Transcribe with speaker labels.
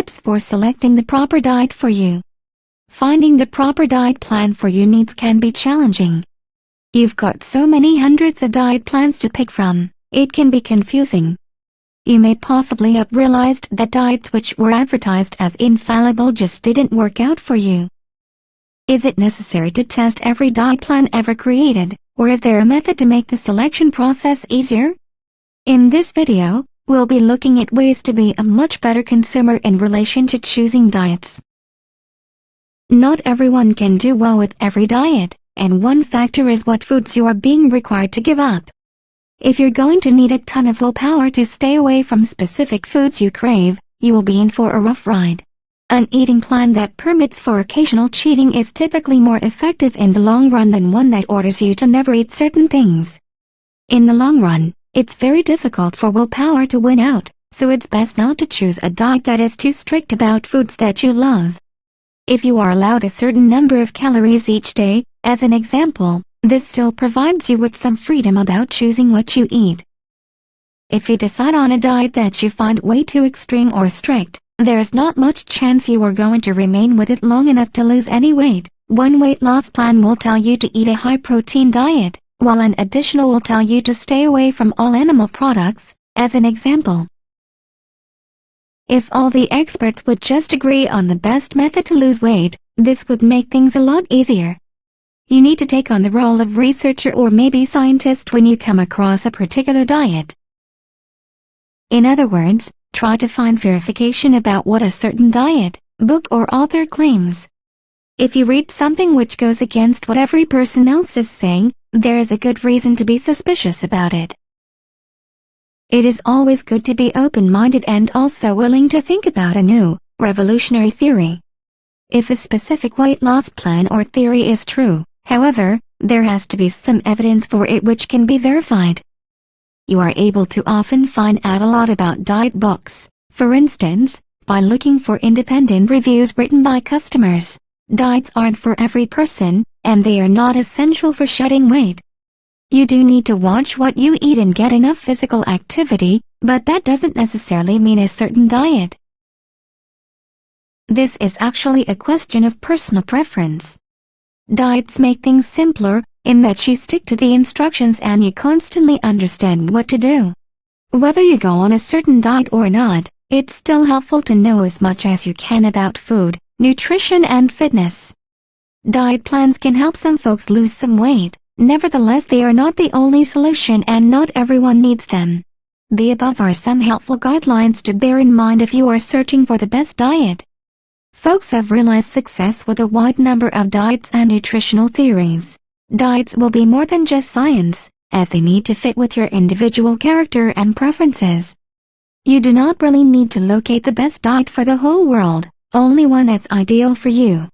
Speaker 1: tips for selecting the proper diet for you. Finding the proper diet plan for your needs can be challenging. You've got so many hundreds of diet plans to pick from, it can be confusing. You may possibly have realized that diets which were advertised as infallible just didn't work out for you. Is it necessary to test every diet plan ever created, or is there a method to make the selection process easier? In this video, we'll be looking at ways to be a much better consumer in relation to choosing diets. Not everyone can do well with every diet, and one factor is what foods you are being required to give up. If you're going to need a ton of willpower to stay away from specific foods you crave, you will be in for a rough ride. An eating plan that permits for occasional cheating is typically more effective in the long run than one that orders you to never eat certain things. In the long run, it's very difficult for willpower to win out, so it's best not to choose a diet that is too strict about foods that you love. If you are allowed a certain number of calories each day, as an example, this still provides you with some freedom about choosing what you eat. If you decide on a diet that you find way too extreme or strict, there's not much chance you are going to remain with it long enough to lose any weight. One weight loss plan will tell you to eat a high-protein diet, while an additional will tell you to stay away from all animal products, as an example. If all the experts would just agree on the best method to lose weight, this would make things a lot easier. You need to take on the role of researcher or maybe scientist when you come across a particular diet. In other words, try to find verification about what a certain diet, book or author claims. If you read something which goes against what every person else is saying, there is a good reason to be suspicious about it. It is always good to be open-minded and also willing to think about a new, revolutionary theory. If a specific weight loss plan or theory is true, however, there has to be some evidence for it which can be verified. You are able to often find out a lot about diet books, for instance, by looking for independent reviews written by customers. Diets aren't for every person, and they are not essential for shedding weight. You do need to watch what you eat and get enough physical activity, but that doesn't necessarily mean a certain diet. This is actually a question of personal preference. Diets make things simpler, in that you stick to the instructions and you constantly understand what to do. Whether you go on a certain diet or not, it's still helpful to know as much as you can about food, nutrition and fitness. Diet plans can help some folks lose some weight. Nevertheless, they are not the only solution and not everyone needs them. The above are some helpful guidelines to bear in mind if you are searching for the best diet. Folks have realized success with a wide number of diets and nutritional theories. Diets will be more than just science, as they need to fit with your individual character and preferences. You do not really need to locate the best diet for the whole world, only one that's ideal for you.